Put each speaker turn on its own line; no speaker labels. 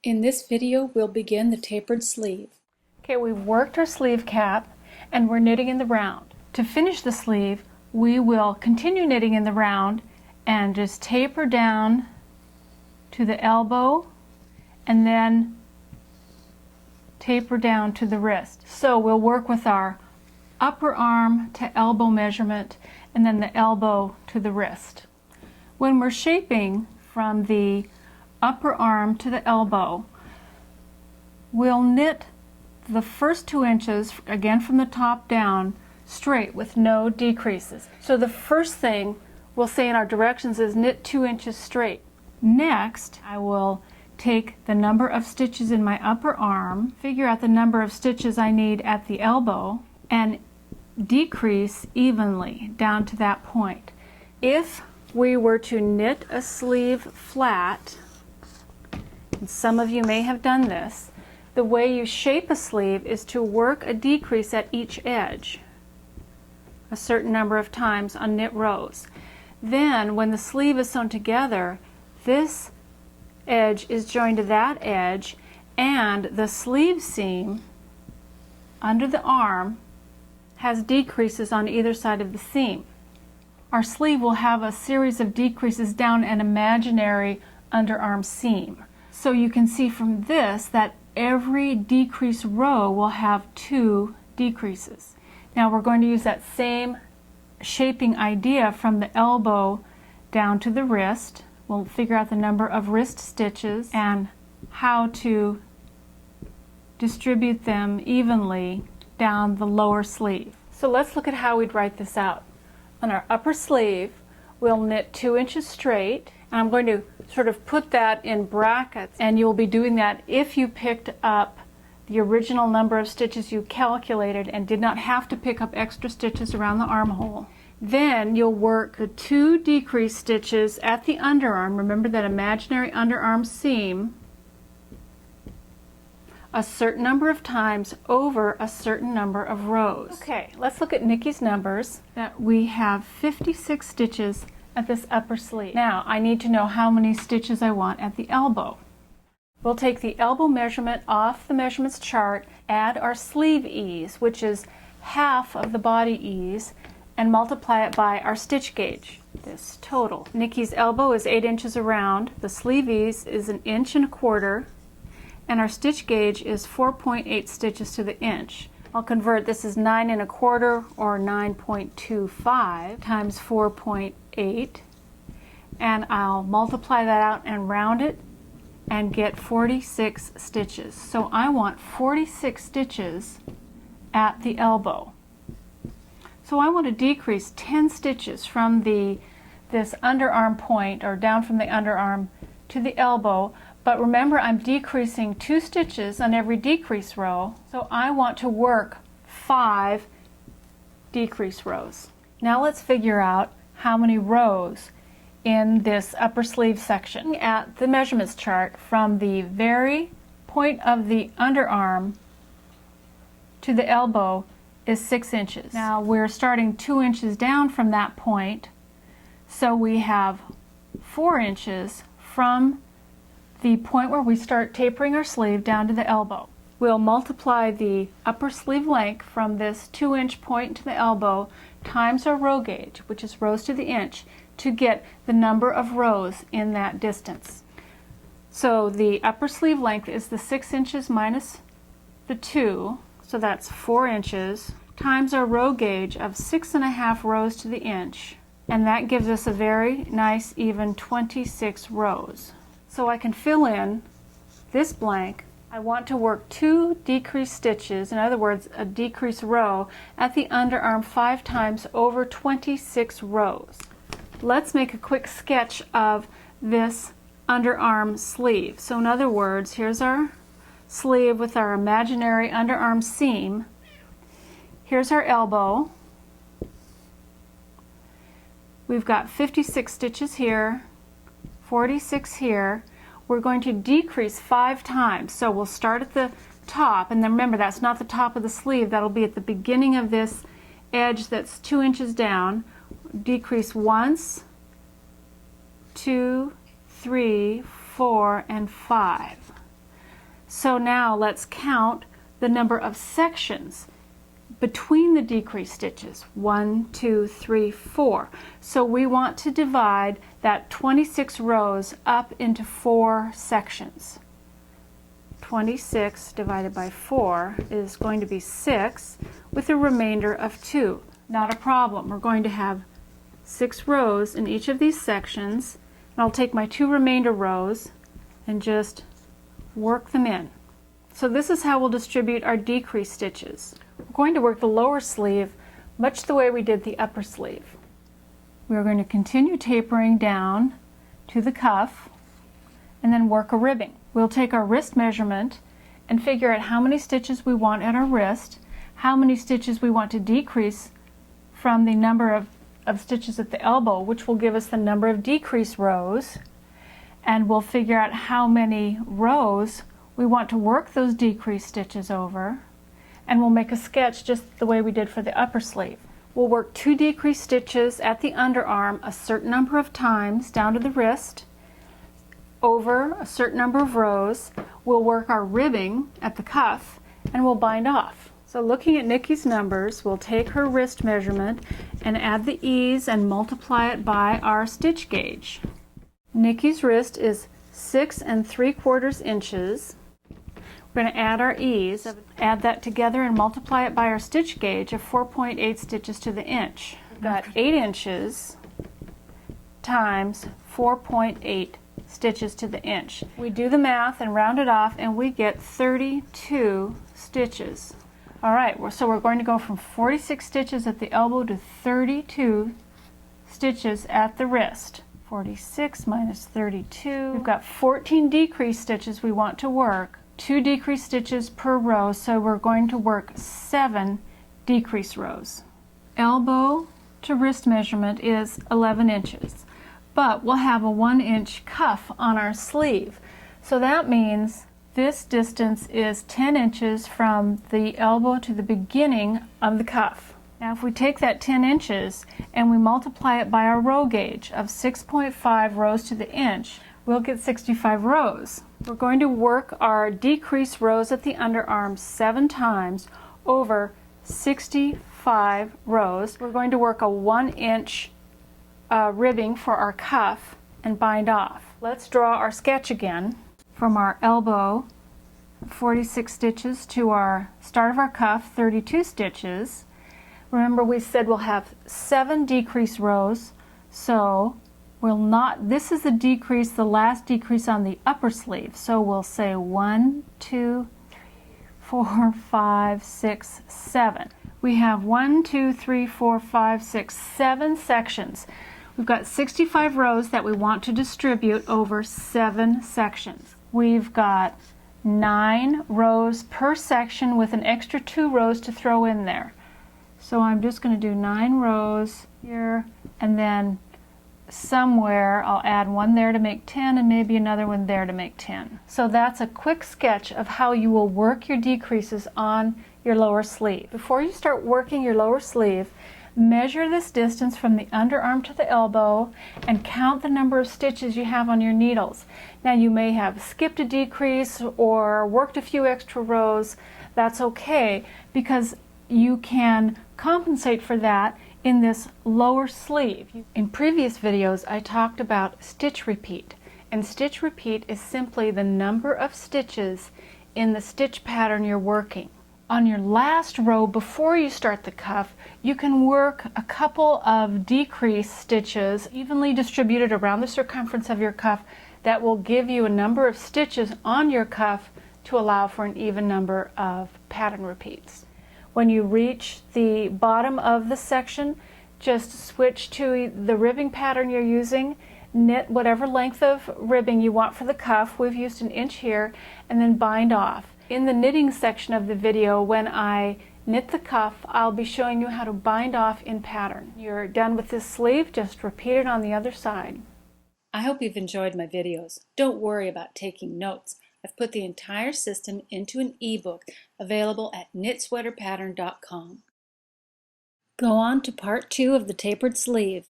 In this video, we'll begin the tapered sleeve.
Okay, we've worked our sleeve cap and we're knitting in the round. To finish the sleeve, we will continue knitting in the round and just taper down to the elbow and then taper down to the wrist. So we'll work with our upper arm to elbow measurement and then the elbow to the wrist. When we're shaping from the upper arm to the elbow, we'll knit the first 2 inches, again from the top down, straight with no decreases. So the first thing we'll say in our directions is knit 2 inches straight. Next, I will take the number of stitches in my upper arm, figure out the number of stitches I need at the elbow, and decrease evenly down to that point. If we were to knit a sleeve flat, and some of you may have done this, the way you shape a sleeve is to work a decrease at each edge a certain number of times on knit rows. Then when the sleeve is sewn together, this edge is joined to that edge and the sleeve seam under the arm has decreases on either side of the seam. Our sleeve will have a series of decreases down an imaginary underarm seam. So you can see from this that every decrease row will have 2 decreases. Now we're going to use that same shaping idea from the elbow down to the wrist. We'll figure out the number of wrist stitches and how to distribute them evenly down the lower sleeve. So let's look at how we'd write this out. On our upper sleeve, we'll knit 2 inches straight, and I'm going to sort of put that in brackets, and you'll be doing that if you picked up the original number of stitches you calculated and did not have to pick up extra stitches around the armhole. Then you'll work the 2 decrease stitches at the underarm. Remember that imaginary underarm seam a certain number of times over a certain number of rows. Okay, let's look at Nikki's numbers. That we have 56 stitches at this upper sleeve. Now I need to know how many stitches I want at the elbow. We'll take the elbow measurement off the measurements chart, add our sleeve ease, which is half of the body ease, and multiply it by our stitch gauge, this total. Nikki's elbow is 8 inches around, the sleeve ease is 1.25 inches, and our stitch gauge is 4.8 stitches to the inch. I'll convert, this is 9 1/4 or 9.25 times 4.8, and I'll multiply that out and round it and get 46 stitches. So I want 46 stitches at the elbow. So I want to decrease 10 stitches from this underarm point, or down from the underarm to the elbow, but remember I'm decreasing 2 stitches on every decrease row, so I want to work 5 decrease rows. Now let's figure out how many rows in this upper sleeve section. At the measurements chart, from the very point of the underarm to the elbow is 6 inches. Now we're starting 2 inches down from that point, so we have 4 inches from the point where we start tapering our sleeve down to the elbow. We'll multiply the upper sleeve length from this 2-inch point to the elbow times our row gauge, which is rows to the inch, to get the number of rows in that distance. So the upper sleeve length is the 6 inches minus the 2, so that's 4 inches, times our row gauge of 6.5 rows to the inch, and that gives us a very nice even 26 rows. So I can fill in this blank. I want to work 2 decrease stitches, in other words a decrease row, at the underarm 5 times over 26 rows. Let's make a quick sketch of this underarm sleeve. So in other words, here's our sleeve with our imaginary underarm seam. Here's our elbow. We've got 56 stitches here, 46 here. We're going to decrease 5 times. So we'll start at the top, and then remember that's not the top of the sleeve, that'll be at the beginning of this edge that's 2 inches down. Decrease once, 2, 3, 4, and 5. So now let's count the number of sections between the decreased stitches. 1, 2, 3, 4. So we want to divide that 26 rows up into 4 sections. 26 divided by 4 is going to be 6 with a remainder of 2. Not a problem. We're going to have 6 rows in each of these sections, and I'll take my 2 remainder rows and just work them in. So this is how we'll distribute our decreased stitches. We're going to work the lower sleeve much the way we did the upper sleeve. We're going to continue tapering down to the cuff and then work a ribbing. We'll take our wrist measurement and figure out how many stitches we want at our wrist, how many stitches we want to decrease from the number of stitches at the elbow, which will give us the number of decreased rows, and we'll figure out how many rows we want to work those decreased stitches over, and we'll make a sketch just the way we did for the upper sleeve. We'll work 2 decreased stitches at the underarm a certain number of times down to the wrist over a certain number of rows. We'll work our ribbing at the cuff and we'll bind off. So looking at Nikki's numbers, we'll take her wrist measurement and add the ease and multiply it by our stitch gauge. Nikki's wrist is 6 3/4 inches. We're going to add our ease, add that together and multiply it by our stitch gauge of 4.8 stitches to the inch. We've got 8 inches times 4.8 stitches to the inch. We do the math and round it off and we get 32 stitches. Alright, so we're going to go from 46 stitches at the elbow to 32 stitches at the wrist. 46 minus 32. We've got 14 decreased stitches we want to work. 2 decreased stitches per row, so we're going to work 7 decreased rows. Elbow to wrist measurement is 11 inches, but we'll have a 1-inch cuff on our sleeve. So that means this distance is 10 inches from the elbow to the beginning of the cuff. Now if we take that 10 inches and we multiply it by our row gauge of 6.5 rows to the inch, we'll get 65 rows. We're going to work our decreased rows at the underarm 7 times over 65 rows. We're going to work a 1-inch ribbing for our cuff and bind off. Let's draw our sketch again. From our elbow, 46 stitches, to our start of our cuff, 32 stitches. Remember we said we'll have 7 decreased rows, so this is the decrease, the last decrease on the upper sleeve. So we'll say 1, 2, 3, 4, 5, 6, 7. We have 1, 2, 3, 4, 5, 6, 7 sections. We've got 65 rows that we want to distribute over 7 sections. We've got 9 rows per section with an extra 2 rows to throw in there. So I'm just going to do 9 rows here, and then somewhere I'll add 1 there to make 10 and maybe another one there to make 10. So that's a quick sketch of how you will work your decreases on your lower sleeve. Before you start working your lower sleeve, measure this distance from the underarm to the elbow and count the number of stitches you have on your needles. Now you may have skipped a decrease or worked a few extra rows. That's okay, because you can compensate for that in this lower sleeve. In previous videos I talked about stitch repeat, and stitch repeat is simply the number of stitches in the stitch pattern you're working. On your last row before you start the cuff, you can work a couple of decreased stitches evenly distributed around the circumference of your cuff that will give you a number of stitches on your cuff to allow for an even number of pattern repeats. When you reach the bottom of the section, just switch to the ribbing pattern you're using, knit whatever length of ribbing you want for the cuff. We've used 1 inch here, and then bind off. In the knitting section of the video, when I knit the cuff, I'll be showing you how to bind off in pattern. You're done with this sleeve, just repeat it on the other side.
I hope you've enjoyed my videos. Don't worry about taking notes. I've put the entire system into an ebook available at knitsweaterpattern.com. Go on to part 2 of the tapered sleeve.